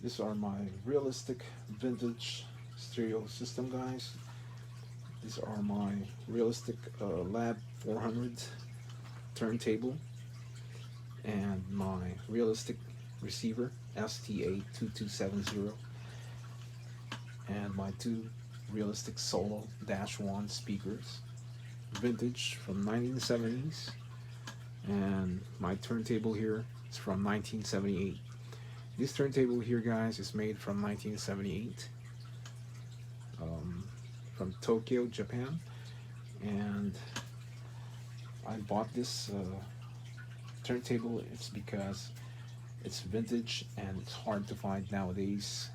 These are my realistic vintage stereo system, guys. These are my realistic Lab 400 turntable and my realistic receiver STA2270 and my two realistic Solo Dash 1 speakers, vintage from 1970s, and my turntable here is from 1978. This turntable here, guys, is made from 1978, from Tokyo, Japan, and I bought this turntable. It's because it's vintage and it's hard to find nowadays,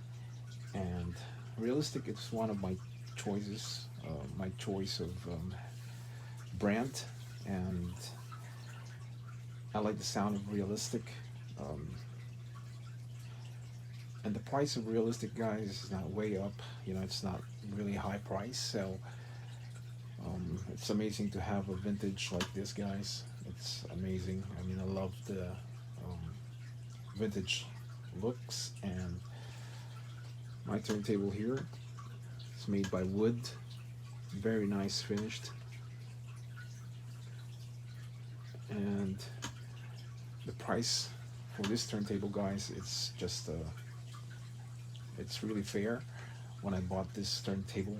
and realistic is one of my choices, my choice of brand, and I like the sound of realistic. Um, and the price of realistic, guys, is not way up. You know, it's not really high price, so it's amazing to have a vintage like this, guys. It's amazing. I mean, I love the vintage looks, and my turntable here is made by wood, very nice finished, and the price for this turntable, guys, it's just it's really fair when I bought this turntable,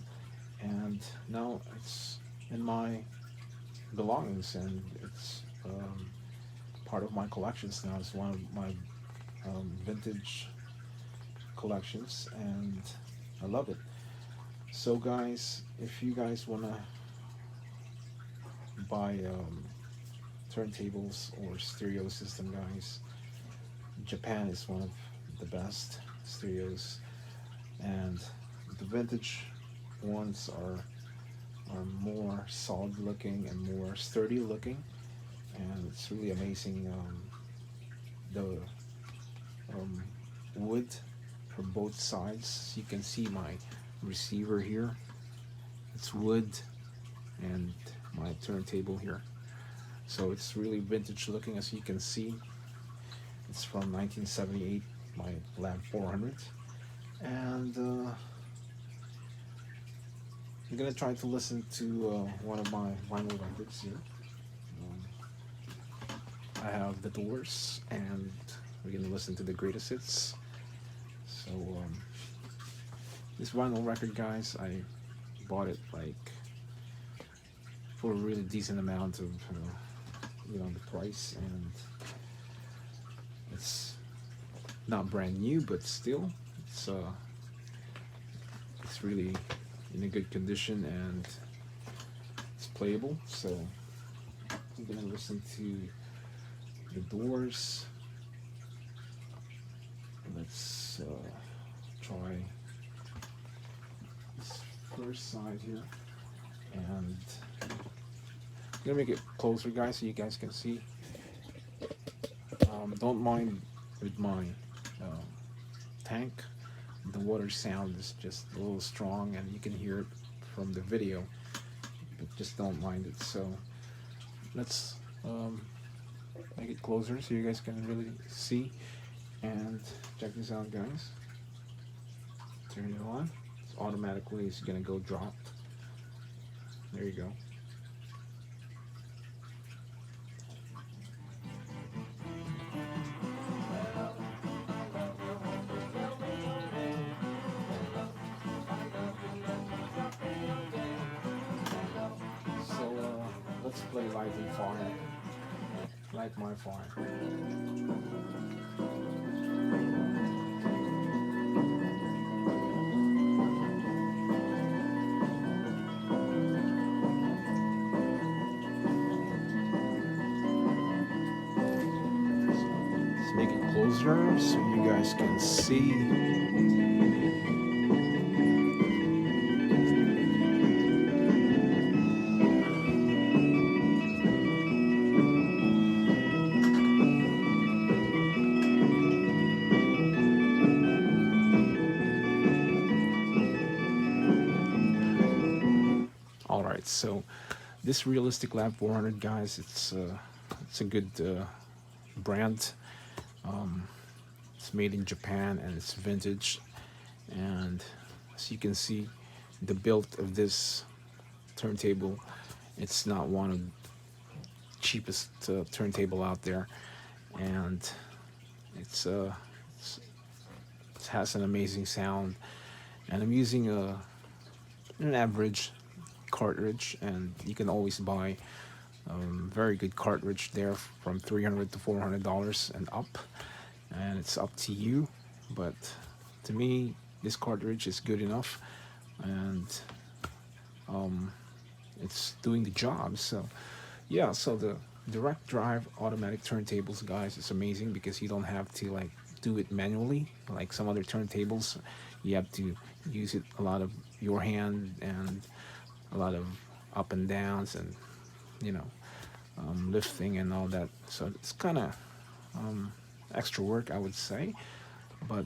and now it's in my belongings, and it's part of my collections now. It's one of my vintage collections, and I love it. So, guys, if you guys want to buy turntables or stereo system, guys, Japan is one of the best stereos, and the vintage ones are more solid looking and more sturdy looking, and it's really amazing. The um, wood from both sides. You can see my receiver here, it's wood, and my turntable here, so it's really vintage looking. As you can see, it's from 1978, my Lab 400, and I'm gonna try to listen to one of my vinyl records here. I have The Doors, and we're gonna listen to the greatest hits. So this vinyl record, guys, I bought it like for a really decent amount of the price, and it's not brand new, but still it's really in a good condition, and it's playable. So I'm gonna listen to The Doors. Let's try this first side here, and I'm gonna make it closer, guys, so you guys can see. Don't mind with my uh, tank. The water sound is just a little strong, and you can hear it from the video, but just don't mind it. So let's make it closer so you guys can really see, and check this out, guys. Turn it on. It's automatically, it's gonna go drop. There you go. So let's play Light and Fire. Light My Fire. Let's make it closer so you guys can see. All right, so this Realistic Lab 400, guys, it's a good brand. Um, It's made in Japan and it's vintage. And as you can see, the build of this turntable, it's not one of the cheapest turntable out there, and it's it has an amazing sound. And I'm using an average cartridge, and you can always buy very good cartridge there from $300 to $400 and up, and it's up to you. But to me, this cartridge is good enough, and um, it's doing the job. So yeah, so the direct drive automatic turntables, guys, it's amazing because you don't have to like do it manually like some other turntables. You have to use it a lot of your hand and a lot of up and downs, and you know, lifting and all that. So it's kind of extra work, I would say. But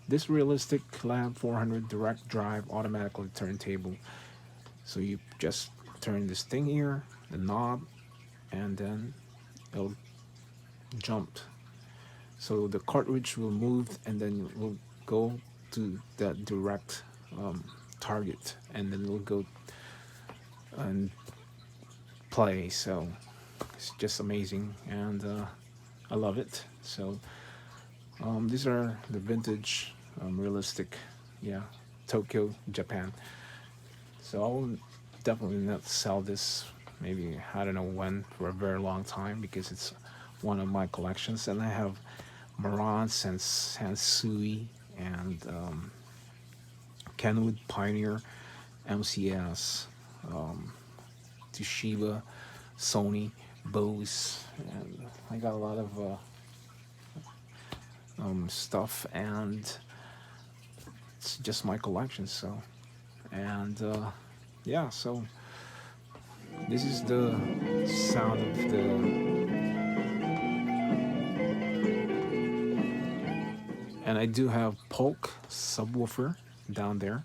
this Realistic Lab 400 direct drive automatically turntable, so you just turn this thing here, the knob, and then it'll jump. So the cartridge will move and then will go to that direct target, and then it'll go and play. So it's just amazing, and I love it. So these are the vintage Realistic, yeah, Tokyo, Japan. So I'll definitely not sell this, maybe I don't know when, for a very long time, because it's one of my collections. And I have Marantz and Sansui and Kenwood, Pioneer, MCS, um, Toshiba, Sony, Bose, and I got a lot of stuff, and it's just my collection. So, and yeah, so this is the sound of the, and I do have Polk subwoofer down there.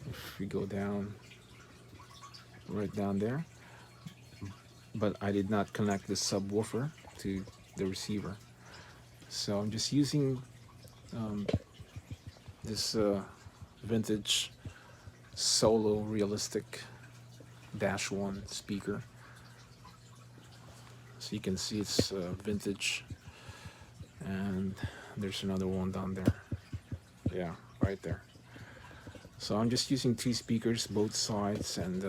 If we go down, right down there, but I did not connect the subwoofer to the receiver. So I'm just using this vintage Solo Realistic -1 speaker. So you can see it's vintage, and there's another one down there. Yeah, right there. So I'm just using 2 speakers, both sides, and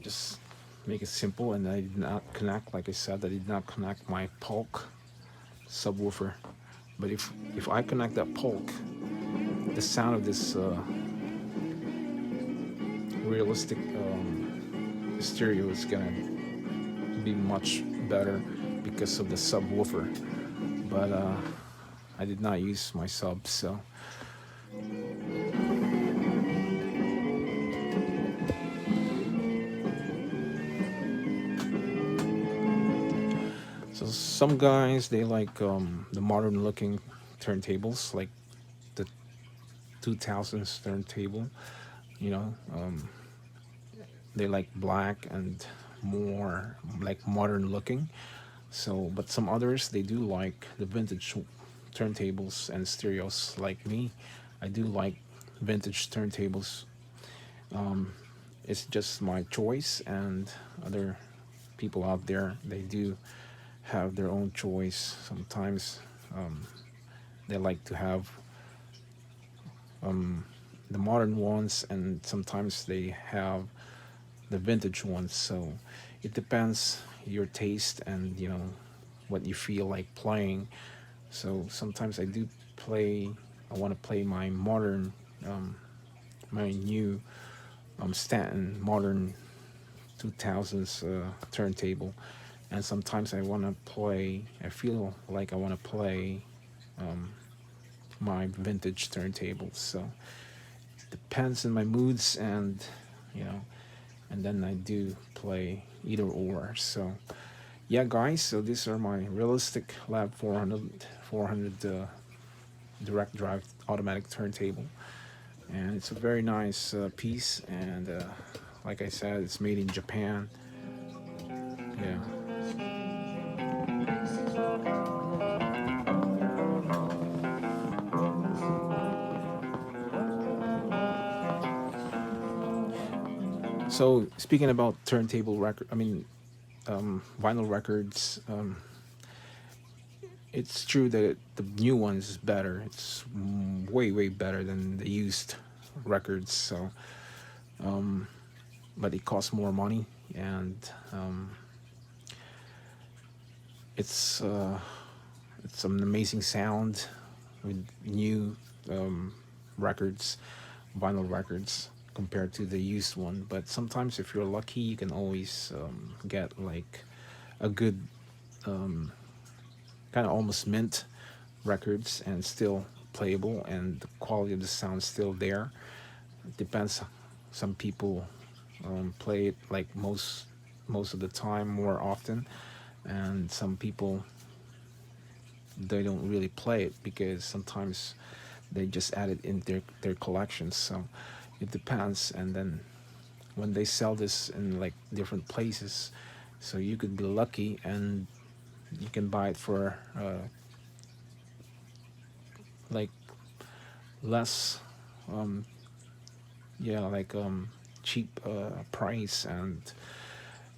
just make it simple. And I did not connect, like I said, I did not connect my Polk subwoofer. But if I connect that Polk, the sound of this Realistic stereo is gonna be much better because of the subwoofer. But I did not use my sub, so some guys, they like the modern looking turntables, like the 2000s turntable, you know. They like black and more like modern looking. So but some others, they do like the vintage turntables and stereos. Like me, I do like vintage turntables. It's just my choice, and other people out there, they do have their own choice. Sometimes they like to have the modern ones, and sometimes they have the vintage ones. So it depends your taste and you know what you feel like playing. So sometimes I do play, I want to play my modern my new Stanton modern 2000s turntable, and sometimes I want to play, I feel like I want to play my vintage turntables. So depends on my moods, and you know, and then I do play either or. So yeah, guys, so these are my Realistic Lab 400 direct drive automatic turntable, and it's a very nice piece, and like I said, it's made in Japan. Yeah. So speaking about turntable record, I mean vinyl records. It's true that the new ones is better. It's way way better than the used records. So, but it costs more money, and um, it's uh, it's an amazing sound with new um, records, vinyl records compared to the used one. But sometimes, if you're lucky, you can always get like a good kind of almost mint records and still playable, and the quality of the sound still there. It depends. Some people play it like most of the time, more often, and some people they don't really play it because sometimes they just add it in their collections. So it depends. And then when they sell this in like different places, so you could be lucky and you can buy it for like less yeah, like cheap price, and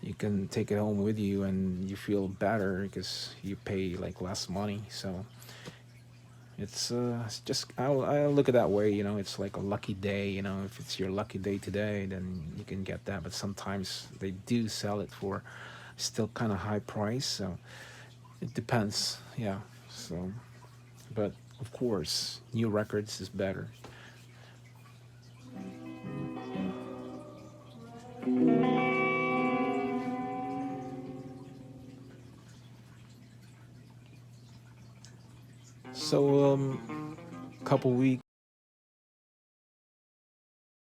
you can take it home with you and you feel better because you pay like less money. So it's just I look at that way, you know. It's like a lucky day, you know. If it's your lucky day today, then you can get that. But sometimes they do sell it for still kind of high price, so it depends. Yeah. So, but of course, new records is better. So couple weeks